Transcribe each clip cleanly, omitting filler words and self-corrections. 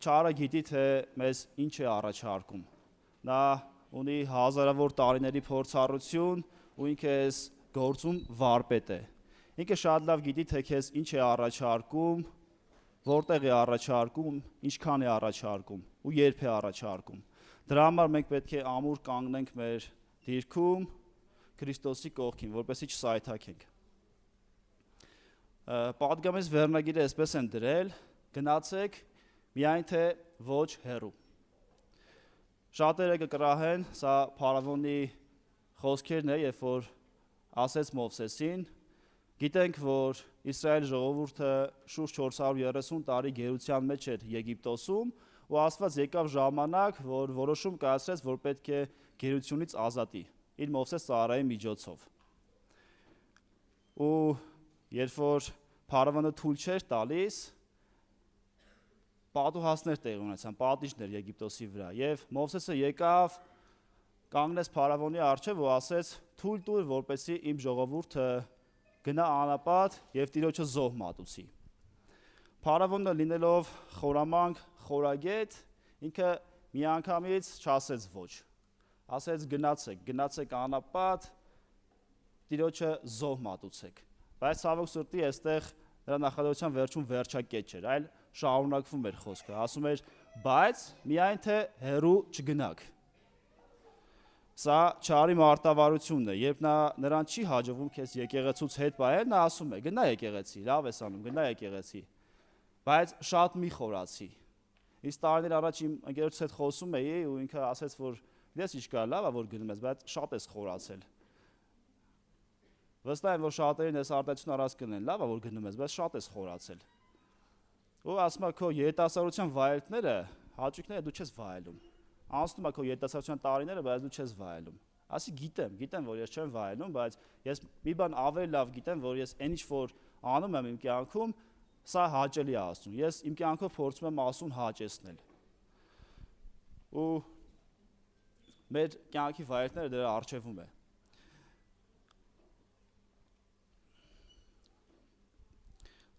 չարը գիտի, թե մեզ ինչ է առաջարկում։ Նա ունի հազարավոր տարիների փորձառություն ու ինքը էս գործում վարպետ է։ Ինքը շատ լավ գիտի, թե քեզ ինչ է առաջարկում, որտեղ է առաջարկում, ինչքան է առաջարկում ու երբ է առաջարկում։ Դրա համար մենք պետք է ամուր կանգնենք մեր դիրքում Քրիստոսի կողքին, որպեսզի չսայթաքենք։ Պատգամից վերնագիրը այսպես են դրել. գնացեք միայն թե ոչ հեռու։ Շատերը կկրահեն, սա Փարավոնի խոսքերն է, երբ որ ասեց Մովսեսին, գիտենք, որ Իսրայել ժողովուրդը շուրջ 430 տարի գերության մեջ էր Եգիպտոսում, ու Աստված եկավ ժամանակ, որ որոշում կայացրեց, որ պետք է գերությունից ազատի իր Մովսես ծառայի միջոցով։ Ու երբ որ Փարավոնը թույլ չէր տալիս, պատուհասներ տեղի ունեցան, պատիժներ Եգիպտոսի վրա, եւ Մովսեսը եկավ, կանգնեց Փարավոնի առջև ու ասեց. «Թույլ տուր, որպեսզի իմ ժողովուրդը գնա անապատ եւ Տիրոջը զոհ մատուցի»։ Փարավոնը լինելով խորամանկ, խորագետ, ինքը միանգամից չասեց ոչ։ Ասեց գնացեք անապատ, Տիրոջը զոհ մատուցեք։ Բայց ցավոք սրտի այստեղ նրա նախադասության վերջում վերջակետ չէր, այլ շարունակվում էր խոսքը, ասում էր. բայց միայն թե հեռու չգնաք։ Սա չարի մարտավարությունն է, երբ նրան չի հաջողվում քեզ եկեղեցուց հետ պահել, նա ասում է. գնա եկեղեցի, լավ ես անում, գնա եկեղեցի, բայց շատ մի խորացի։ Իսկ տարիներ առաջ իմ ընկերոջս հետ խոսում էի ու ինքը ասեց, որ դες ինչ կա, լավ է որ գնում ես, բայց շատ ես խորացել։ Վստահ եմ, որ շատերին այս արտահայտությունը առած կնեն, լավ է որ գնում ես, բայց շատ ես խորացել։ Ու ասում է, քո երիտասարդության վայելքները, հաճույքները դու չես վայելում։ Անցնում է քո երիտասարդության տարիները, բայց դու չես վայելում։ Ասի գիտեմ, որ ես չեմ վայելում, բայց ես մի բան ավելի լավ գիտեմ, որ ես այն ինչ որ անում եմ իմ կյանքում, սա հաճելի է ասում։ Ես իմ կյանքով փորձում եմ ասուն հաճեցնել։ Ու մեր կյանքի վայելքները դրա առջևում է։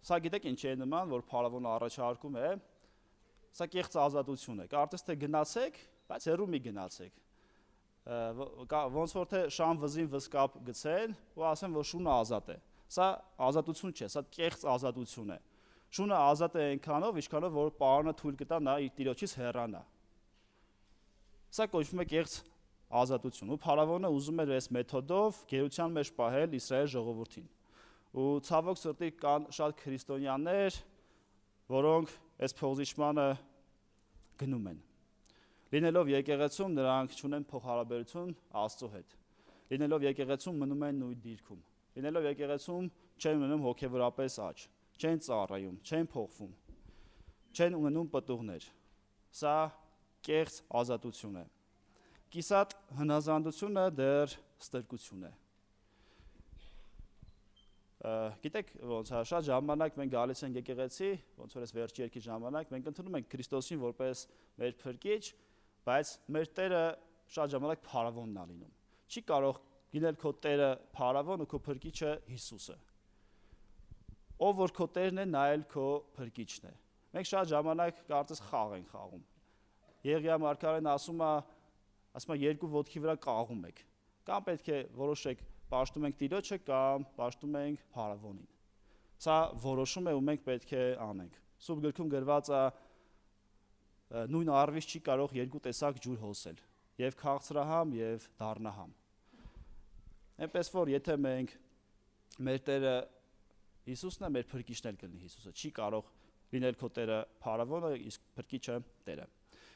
Սա գիտեք ինչ է նման, որ Փարավոնը առաջարկում է, սա կեղծ ազատություն է։ Կարծես թե գնացեք, բայց հեռու մի գնացեք։ Ոնց որ թե շան վզին վզկապ գցեն ու ասեն, որ շունը ազատ է։ Սա ազատություն չէ, սա կեղծ ազատություն է։ Շունը ազատ է այնքանով, ինչքանով որ պարանը թույլ կտա նա իր Տիրոջից հեռանա։ Սա կոչվում է կեղծ ազատություն։ Ու Փարավոնը ուզում էր այս մեթոդով գերության մեջ պահել Իսրայել ժողովրդին։ Ու ցավոք սրտի կան շատ քրիստոնյաներ, որոնք այս փոխզիջմանը գնում են։ Լինելով եկեղեցում նրանք չունեն փոխհարաբերություն Աստծո հետ։ Լինելով եկեղեցում մնում են նույն դիրքում։ Լինելով եկեղեցում չեն ունենում հոգևորապես աճ, չեն ծառայում, չեն փոխվում, չեն ունենում պտուղներ։ Սա կեղծ ազատություն է։ Կիսատ հնազանդությունը դեռ ստրկություն է։ Գիտեք ոնց է, շատ ժամանակ մենք գալիս ենք եկեղեցի, ոնց որ այս վերջի երկի ժամանակ մենք ընդունում ենք Քրիստոսին որպես մեր փրկիչ, բայց մեր Տերը շատ ժամանակ Փարավոնն է լինում։ Չի կարող լինել քո Տերը Փարավոն ու քո փրկիչը Հիսուսը։ Ով որ քո Տերն է, նա էլ քո փրկիչն է։ Մենք շատ ժամանակ կարծես խաղ ենք խաղում։ Եղիա մարգարեն ասում է երկու ոտքի վրա կաղում եք։ Կամ պետք է որոշեք պաշտում ենք Տիրոջը կամ պաշտում ենք Փարավոնին։ Սա որոշում է ու մենք պետք է անենք։ Սուրբ գրքում գրված է նույն առվից չի կարող երկու տեսակ ջուր հոսել, եւ քաղցրահամ եւ դառնահամ։ Այնպես որ եթե մենք մեր Տերը Հիսուսն է, մեր փրկիչն էլ կլինի Հիսուսը։ Չի կարող լինել քո Տերը Փարավոնը, իսկ փրկիչը Տերը։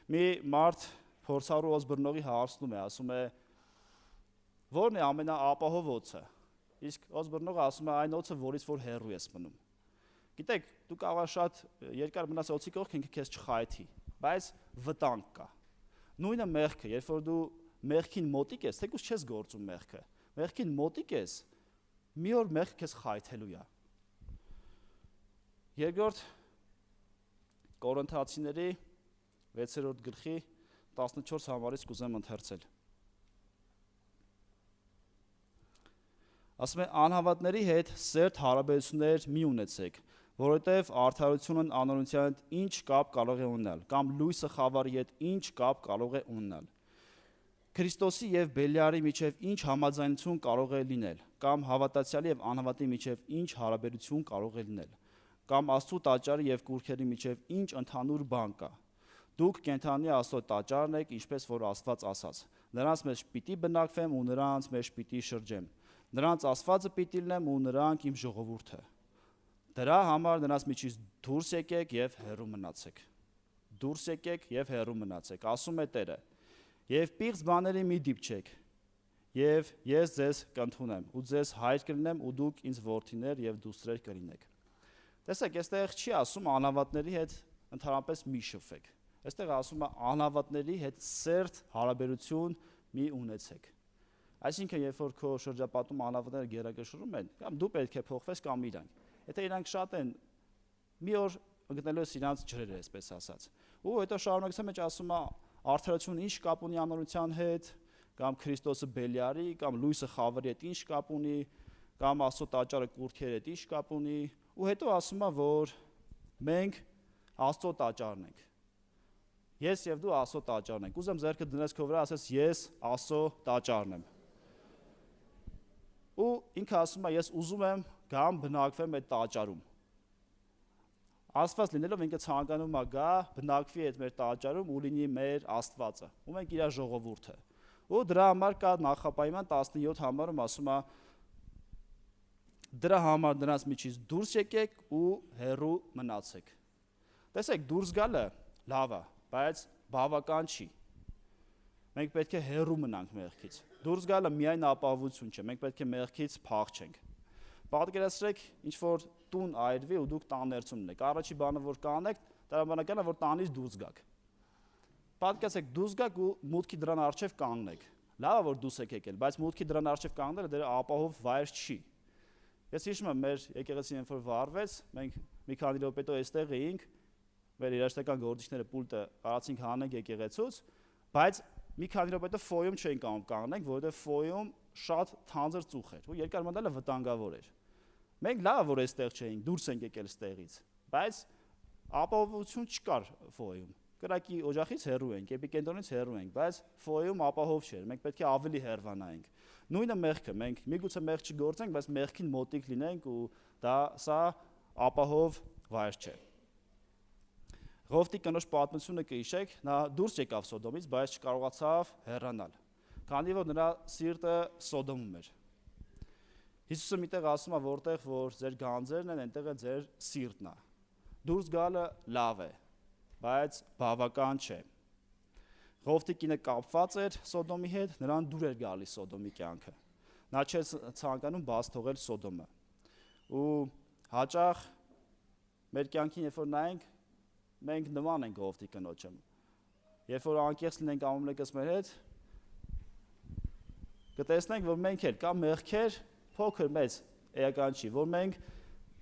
Մի մարդ փորձառու ոսբրնողի հարցնում է, ասում է. Որն է ամենաապահով օձը։ Իսկ ոսբրնողը ասում է այն օձը, որից որ հեռու ես մնում։ Գիտեք, դու կարող ես շատ երկար մնաս օձի կողքին, ինքը քեզ չխայթի, բայց վտանգ կա։ Նույնը մեղքը, երբ որ դու մեղքին մոտիկ ես, թեկուզ չես գործում մեղքը, մեղքին մոտիկ ես, մի օր մեղքը քեզ խայթելու է։ Երկրորդ Կորինթացիների 6-րդ գլխի 14 համարից կուզեմ ընթերցել։ Ասում է անհավատների հետ սերտ հարաբերություններ մի ունեցեք, որովհետև արդարությունն անօրենության հետ ինչ կապ կարող է ունենալ, կամ լույսը խավարի հետ ինչ կապ կարող է ունենալ։ Քրիստոսի եւ Բելիարի միջև ինչ համաձայնություն կարող է լինել, կամ հավատացյալի եւ անհավատի միջև ինչ հարաբերություն կարող է լինել, կամ Աստծո տաճարի եւ կուրքերի միջև ինչ ընդհանուր բան կա։ Դուք կենթանի Աստծո տաճարն եք, ինչպես որ Աստված ասաց. նրանց մեջ պիտի բնակվեմ ու նրանց մեջ պիտի շրջեմ։ Նրանց Աստվածը պիտի լինեմ ու նրանք իմ ժողովուրդը։ Դրա համար նրանց միջից դուրս եկեք եւ հեռու մնացեք։ Դուրս եկեք եւ հեռու մնացեք, ասում է Տերը։ Եվ պիղծ բաների մի դիպչեք, եւ ես ձեզ կընդունեմ, ու ձեզ հայր կլինեմ, ու դուք ինձ որդիներ եւ դուստրեր կլինեք։ Տեսեք, այստեղ չի ասում անհավատների հետ ընդհանրապես մի շփվեք։ Այստեղ ասում է անհավատների հետ սերտ հարաբերություն մի ունեցեք։ Այսինքն, երբ որ քո շրջապատում անհավատները գերակշռում են, կամ դու պետք է փոխվես կամ իրանք։ Եթե իրանք շատ են, մի օր ընկնելու ես իրանց ջրերը, այսպես ասած։ Ու հետո շարունակության մեջ ասում է արդարությունը ինչ կապ ունի անօրենության հետ, կամ Քրիստոսը Բելիարի, կամ լույսը խավարի հետ ինչ կապ ունի, կամ Աստծո տաճարը կուրքերի հետ ինչ կապ ունի, ու հետո ասում է, որ մենք Աստծո տաճարն ենք։ Ես եւ դու Աստծո տաճարն ենք։ Ուզեմ ձեռքը դնես քո վրա, ասես ես Աստծո տաճարն եմ։ Ու ինքը ասում է, ես ուզում եմ գամ բնակվեմ այդ տաճարում։ Աստված լինելով ինքը ցանկանում է գա, բնակվի այդ մեր տաճարում ու լինի մեր Աստվածը, ու մենք իր ժողովուրդը։ Ու դրա համար կա նախապայման 17 համարում ասում է դրա համար նրանց միջից դուրս եկեք ու հեռու մնացեք։ Տեսեք, դուրս գալը լավ է, բայց բավական չի։ Մենք պետք է հեռու մնանք մեղքից։ Դուրս գալը միայն ապահովություն չէ, մենք պետք է մեղքից փախչենք։ Պատկերացրեք, ինչ որ տուն այրվի ու դուք տան ներսում եք։ Առաջի բանը որ կանեք, տրամաբանական է որ տանից դուրս գաք։ Պատկերացրեք, դուրս գաք ու մուտքի դրան առջև կանգնեք։ Լավ է որ դուրս եք եկել, բայց մուտքի դրան առջև կանգնելը դեռ ապահով վայր չի։ Ես հիշում եմ մեր եկեղեցին երբ որ վառվեց, մենք մի քանի րոպե հետո այստեղ էինք, մեր երաժշտական գործիչները պուլտը արեցինք հանենք եկեղեցուց, բայց մի քանի րոպե հետո ֆոյում չէին կարող կանգնենք, որովհետև ֆոյում շատ թանձր ծուխ էր ու երկար մնալը վտանգավոր էր։ Մենք լավ որ այստեղ չէինք, դուրս ենք եկել այստեղից, բայց ապահովություն չկար ֆոյում։ Կրակի օջախից հեռու ենք, էպիկենտրոնից հեռու ենք, բայց ֆոյում ապահով չէր, մենք պետք է ավելի հեռվանայինք։ Նույնը մեղքը, մենք միգուցե մեղք չգործենք, բայց մեղքին մոտիկ լինենք ու սա ապահով վայր չէ։ Ղովտի կնոջ պատմությունը կհիշեք, նա դուրս եկավ Սոդոմից, բայց չկարողացավ հեռանալ, քանի որ նրա սիրտը Սոդոմում էր։ Հիսուսը միտեղ ասում է, որտեղ որ ձեր գանձերն են, այնտեղ է ձեր սիրտն է։ Դուրս գալը լավ է, բայց բավական չէ։ Ղովտի կինը կապված էր Սոդոմի հետ, նրան դուր էր գալիս Սոդոմի կյանքը։ Նա չէր ցանկանում բաց թողել Սոդոմը։ Ու հաճախ մեր կյանքին երբ որ նայենք, մենք նման ենք Ղովտի կնոջը։ Երբ որ անկեղծ լինենք ամենեկս մեր հետ, կտեսնենք, որ մենք էլ կա մեղքեր, փոքր մեծ էական չի, որ մենք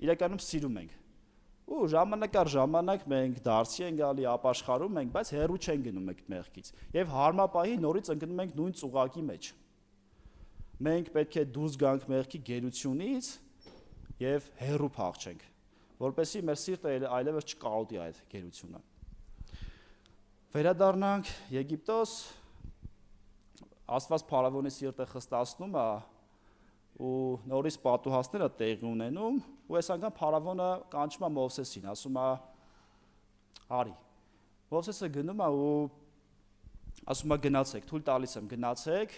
իրականում սիրում ենք։ Ու ժամանակ առ ժամանակ մենք դարձի ենք գալի, ապաշխարում ենք, բայց հեռու չենք գնում այդ մեղքից։ Եվ հարմապահի նորից ընկնում ենք նույն ծուղակի մեջ։ Մենք պետք է դուրս գանք մեղքի գերությունից եւ հեռու փախչենք, որպեսզի մեր սիրտը այլևս չկարոտի այդ գերությունը։ Վերադառնանք Եգիպտոս, Աստված Փարավոնի սիրտը խստացնում է ու նորից պատուհասները տեղի ունենում, ու այս անգամ Փարավոնը կանչում է Մովսեսին, ասում է արի։ Մովսեսը գնում է ու ասում է գնացեք, թույլ տալիս եմ գնացեք,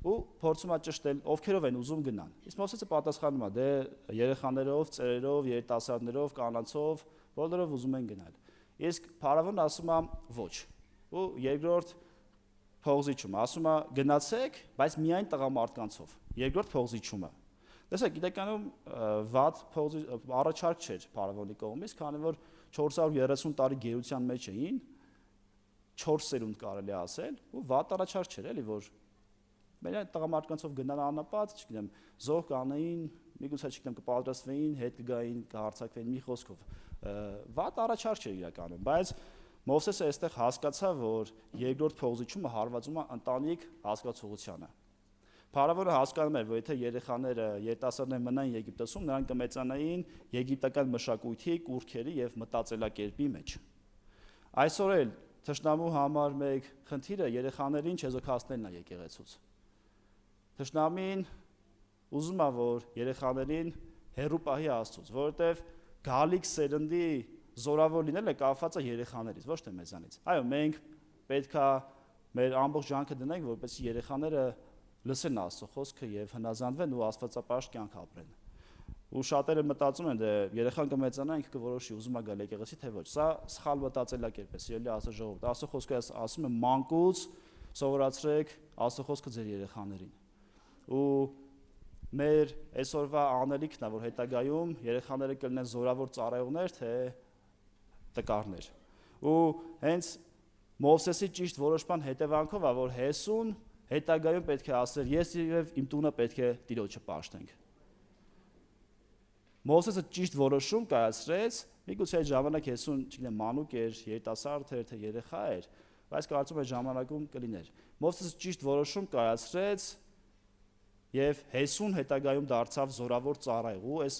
ու փորձում է ճշտել ովքերով են ուզում գնան։ Իսկ Մովսեսը պատասխանում է, դե երեխաներով, ծերերով, երիտասարդներով, կանանցով, բոլորով ուզում են գնալ։ Իսկ Փարավոնը ասում է ոչ։ Ու երկրորդ փողզիչումը ասում է գնացեք, բայց միայն տղամարդկանցով։ Երկրորդ փողզիչումը։ Տեսեք, իրականում վատ առաջարկ չէր Փարավոնի կողմից, քանի որ 430 տարի գերության մեջ էին, 4 սերունդ կարելի ասել, ու վատ առաջարկ չէր, էլի որ Մեր տղամարդկանցով գնան անապատ, չգիտեմ, զոհ կանեին, միգուցե չգիտեմ կպատրաստվեին, հետ կգային, կհարցակվեին մի խոսքով։ Վատ առաջարկ չէր իրականում, բայց Մովսեսը այստեղ հասկացավ, որ երկրորդ փողզիչումը հարվածում է ընտանիք հասկացողությանը։ Փարավոնը հասկանում էր, որ եթե երեխաները երիտասարդներ մնային Եգիպտոսում, նրանք կմեծանային եգիպտական մշակույթի, կուռքերի եւ մտածելակերպի մեջ։ Այսօր էլ թշնամու համար մեկ խնդիրը երեխաներին չեզոքացնելն է եկեղեցուց։ Թշնամին ուզում է, որ երեխաներին հեռու պահի Աստծուց, որովհետեւ գալիք սերնդի զորավոր լինելը կապված է երեխաներից, ոչ թե մեզանից։ Այո, մենք պետքա մեր ամբողջ ջանքը դնենք, որպեսզի երեխաները լսեն Աստծո խոսքը եւ հնազանդվեն ու աստվածապաշտ կյանք ապրեն։ Ու շատերը մտածում են, դե երեխան կմեծանա, ինքը կորոշի ուզում է գալ եկեղեցի, թե ոչ։ Սա սխալ մտածելակերպ է, սիրելի Աստծո ժողովուրդ։ Աստծո խոսքը ասում է մանկուց սովորացրեք Աստծո խոսքը ձեր երեխաներին։ Ու մեր այսօրվա անելիքն է, որ հետագայում երեխաները կլինեն զորավոր ծառայողներ, թե տկարներ։ Ու հենց Մովսեսի ճիշտ որոշման հետևանքով է, որ Հեսուն հետագայում պետք է ասեր, ես եւ իմ տունը պետք է Տիրոջը պաշտենք։ Մովսեսը ճիշտ որոշում կայացրեց, միգուցե այդ ժամանակ Հեսուն, չգիտեմ, մանուկ էր, երիտասարդ էր, թե երեխա էր, բայց կարծում եմ ժամանակում կլիներ։ Մովսեսը ճիշտ որոշում կայացրեց եւ Հեսուն հետագայում դարձավ զորավոր ծառայող ու այս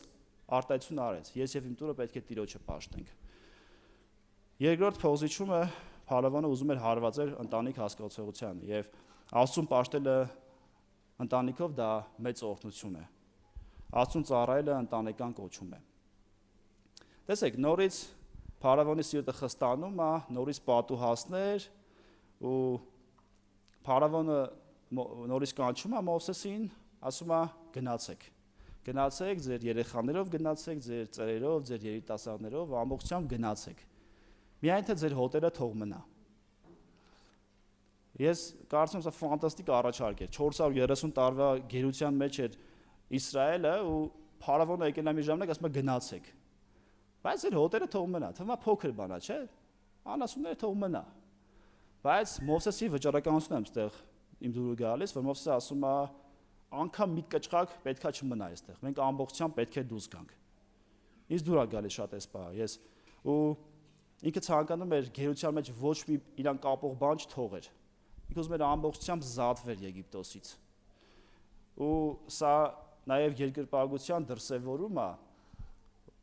արտահայտությունը արեց։ Ես եւ իմ տունը պետք է Տիրոջը պաշտենք։ Երկրորդ փոխզիչումը Փարավոնը ուզում էր հարվածել ընտանիք հասկացողության եւ Աստծուն պաշտելը ընտանիքով դա մեծ օրհնություն է։ Աստծուն ծառայելը ընտանեկան կոչում է։ Տեսեք, նորից Փարավոնի սիրտը խստանում է, նորից պատուհասներ ու Փարավոնը նորից կանչում է Մովսեսին, ասում է գնացեք։ Գնացեք ձեր երեխաներով, գնացեք ձեր ծերերով, ձեր երիտասարդներով, ամբողջությամբ գնացեք։ Միայն թե ձեր հոտերը թող մնա։ Ես կարծում եմ սա ֆանտաստիկ առաջարկ է։ 430 տարվա գերության մեջ էր Իսրայելը ու Փարավոնը եկել է մի ժամանակ ասում է գնացեք։ Բայց ձեր հոտերը թող մնա, թվում է փոքր բան է, չէ՞։ Անասունները թող մնա։ Բայց Մովսեսի վճռականությունն եմ այստեղ իմ դուրը գալիս, որ Մովսեսը ասում է անգամ մի կճղակ պետքա չմնա այստեղ։ Մենք ամբողջությամբ պետք է դուրս գանք։ Ինձ դուր է գալիս շատ էս բանը, ես ու ինքը ցանկանում էր գերության մեջ ոչ մի իրան կապող բան չթողեր։ Ինքը ուզում էր ամբողջությամբ զատվեր Եգիպտոսից։ Ու սա նաև երկրպագության դրսևորում է,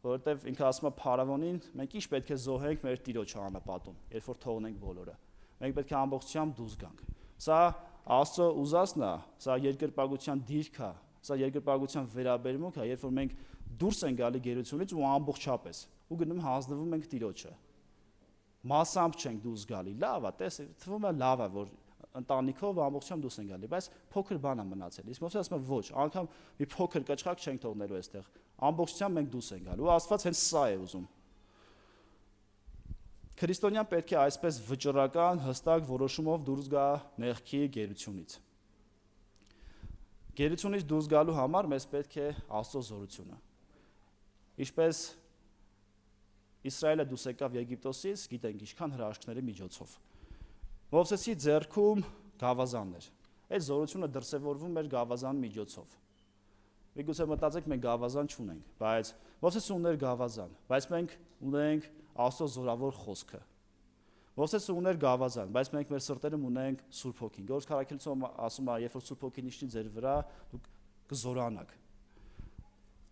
որովհետև ինքը ասում է Փարավոնին, մենք ինչ պետք է զոհենք մեր Տիրոջ անապատում, երբ որ թողնենք բոլորը։ Մենք պետք է ամբողջությամբ դուրս գանք։ Սա Աստծո ուզածն է, սա երկրպագության դիրք է, սա երկրպագության վերաբերմունք է, երբ որ մենք դուրս են գալի գերությունից ու ամբողջապես ու գնում հանձնվում ենք Տիրոջը։ Մասամբ չենք դուրս գալի, լավ է, տես, թվում է լավ է, որ ընտանիքով ամբողջությամբ դուրս են գալի, բայց փոքր բան է մնացել։ Իսկ Մովսեսը ասում է ոչ, անգամ մի փոքր կճղակ չենք թողնելու այստեղ։ Ամբողջությամբ մենք դուրս ենք գալու։ Ու Աստված հենց սա է ուզում։ Քրիստոնյան պետք է այսպես վճռական, հստակ որոշումով դուրս գա մեղքի գերությունից։ Գերությունից դուրս գալու համար մեզ պետք է Աստծո զորությունը։ Ինչպես Իսրայելը դուրս եկավ Եգիպտոսից, գիտենք ինչքան հրաշքների միջոցով։ Մովսեսի ձեռքում գավազանն էր։ Այդ զորությունը դրսևորվում էր գավազան միջոցով։ Միգուցե մտածեք մենք գավազան չունենք, բայց Մովսեսը ուներ գավազան, բայց մենք ունենք Աստծո զորավոր խոսքը։ Մովսեսը ուներ գավազան, բայց մենք մեր սրտերում ունենք Սուրբ Հոգին։ Գործք Առաքելությունը ասում է, երբ որ Սուրբ Հոգին իջնի ձեր վրա, դուք կզորանաք։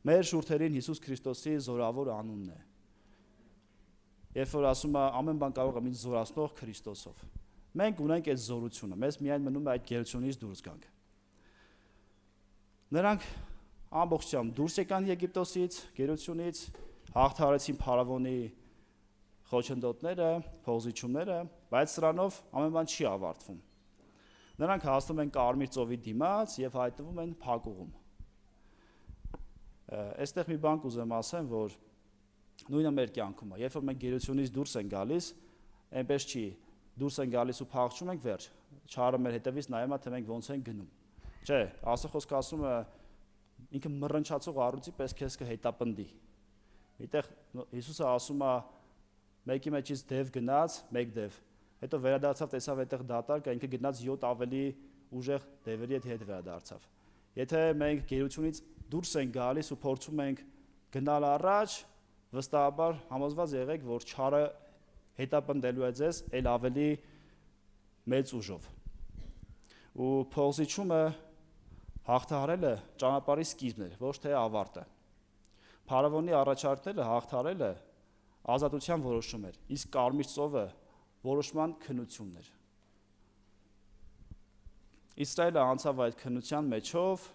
Մեր շուրթերին Հիսուս Քրիստոսի զորավոր անունն է։ Երբ որ ասում է ամեն բան կարող եմ ինձ զորացնող Քրիստոսով։ Մենք ունենք այդ զորությունը, մեզ միայն մնում է այդ գերությունից դուրս գանք։ Նրանք ամբողջությամբ դուրս եկան Եգիպտոսից, գերությունից, հաղթահարեցին Փարավոնի խոչընդոտները, փոխզիջումները, բայց սրանով ամեն բան չի ավարտվում։ Նրանք հասնում են Կարմիր ծովի դիմաց եւ հայտնվում են փակուղում։ Այստեղ մի բան կուզեմ ասեմ, որ նույնը մեր կյանքում է, երբ որ մենք գերությունից դուրս են գալիս, այնպես չի, դուրս են գալիս ու փախչում ենք վերջ, չարը մեր հետևից նայում է, թե մենք ոնց ենք գնում։ Չէ, Աստծո խոսքը ասում է, ինքը մռնչացող առյուծի պես քեզ կհետապնդի։ Այդտեղ Հիսուսը ասում է, մեկի մեջից դև գնաց, մեկ դև, հետո վերադարձավ, տեսավ այդտեղ դատարկ, ինքը գնաց 7 ավելի ուժեղ դևերի հետ վերադարձավ։ Եթե մենք գերությունից դուրս ենք գալիս ու փորձում ենք գնալ առաջ, վստահաբար համոզված եղեք, որ չարը հետապնդելու է ձեզ այլ ավելի մեծ ուժով։ Ու փոխզիջումը Հաղթահարելը ճանապարհի սկիզբն էր, ոչ թե ավարտը։ Փարավոնի առաջարկները հաղթահարելը ազատության որոշում էր, իսկ կարմիր ծովը որոշման քննությունն էր։ Իսրայելը անցավ այդ քննության մեջով,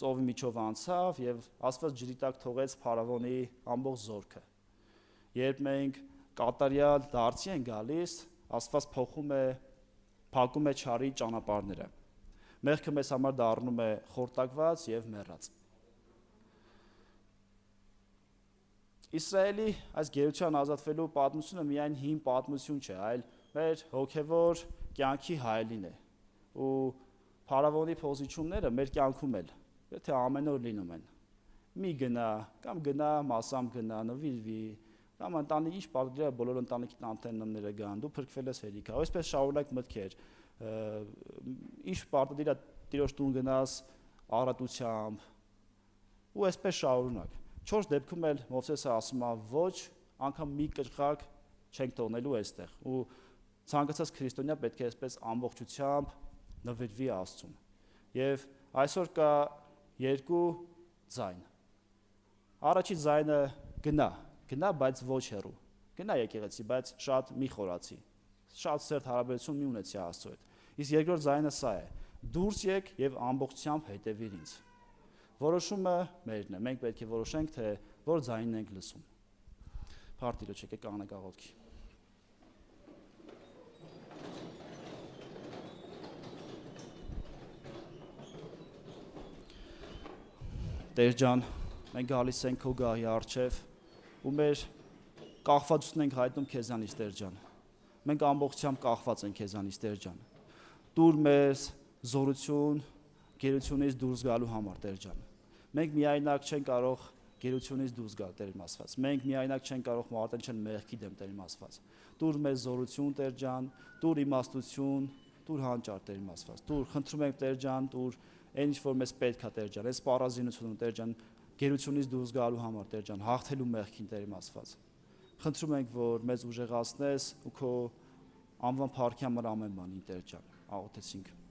ծովի միջով անցավ եւ Աստված ջրի տակ թողեց փարավոնի ամբողջ զորքը։ Երբ մենք կատարյալ դարձի են գալիս, Աստված փակում է չարի ճանապարհները։ Մեղքը մեզ համար դառնում է խորտակված եւ մեռած։ Իսրայելի այս գերության ազատվելու պատմությունը միայն հին պատմություն չէ, այլ մեր հոգևոր կյանքի հայելին է։ Ու փարավոնի փոխզիջումները մեր կյանքում էլ, եթե ամեն օր լինում են։ Մի գնա, կամ գնա, մասամբ գնա, նվիրվի, կամ ընտանիքի ինչ պատճառ է բոլոր ընտանիքի տանտերները գան, դու փրկվել ես հերիքա։ Այսպես շարունակ մտքեր, ինչ պարտադիր է Տիրոջ տուն գնաս առատությամբ, ու այսպես շարունակ։ 4 դեպքում էլ Մովսեսը ասում է ոչ, անգամ մի կրխակ չենք թողնելու այստեղ։ Ու ցանկացած քրիստոնյա պետք է այսպես ամբողջությամբ նվիրվի Աստծուն։ Եվ այսօր կա երկու ձայն։ Առաջի ձայնը գնա, բայց ոչ հեռու։ Գնա եկեղեցի, բայց շատ մի խորացի։ Շատ սերտ հարաբերություն մի ունեցի Աստծո հետ։ Իսկ երկրորդ ձայնը սա է. դուրս եկ եւ ամբողջությամբ հետևիր ինձ։ Որոշումը մերն է։ Մենք պետք է որոշենք, թե որ ձայնն ենք լսում։ Փառք Տիրոջ, եկեք կանգնենք աղոթքի։ Տեր ջան, մենք գալիս ենք քո գահի առջև ու մեր կախվածությունն ենք հայտնում քեզանից, Տեր ջան։ Մենք ամբողջությամբ կախված ենք քեզանից, Տեր ջան։ Տուր մեզ զորություն գերությունից դուրս գալու համար, Տեր ջան։ Մենք միայնակ չենք կարող գերությունից դուրս գալ, Տեր իմ Աստված։ Մենք միայնակ չենք կարող մարտենչել մեղքի դեմ, Տեր իմ Աստված։ Տուր մեզ զորություն, Տեր ջան, տուր իմաստություն, տուր հանճար, Տեր իմ Աստված։ Տուր, խնդրում ենք, Տեր ջան, տուր այն ինչ որ մեզ պետք է, Տեր ջան, այս պարազինությունը, Տեր ջան, գերությունից դուրս գալու համար, Տեր ջան, հաղթելու մեղքին, Տեր իմ Աստված։ Խնդրում ենք, որ մեզ ուժեղացնես ու քո անվան փառքի համար ամեն բանին, Տեր ջան, աղոթեցինք։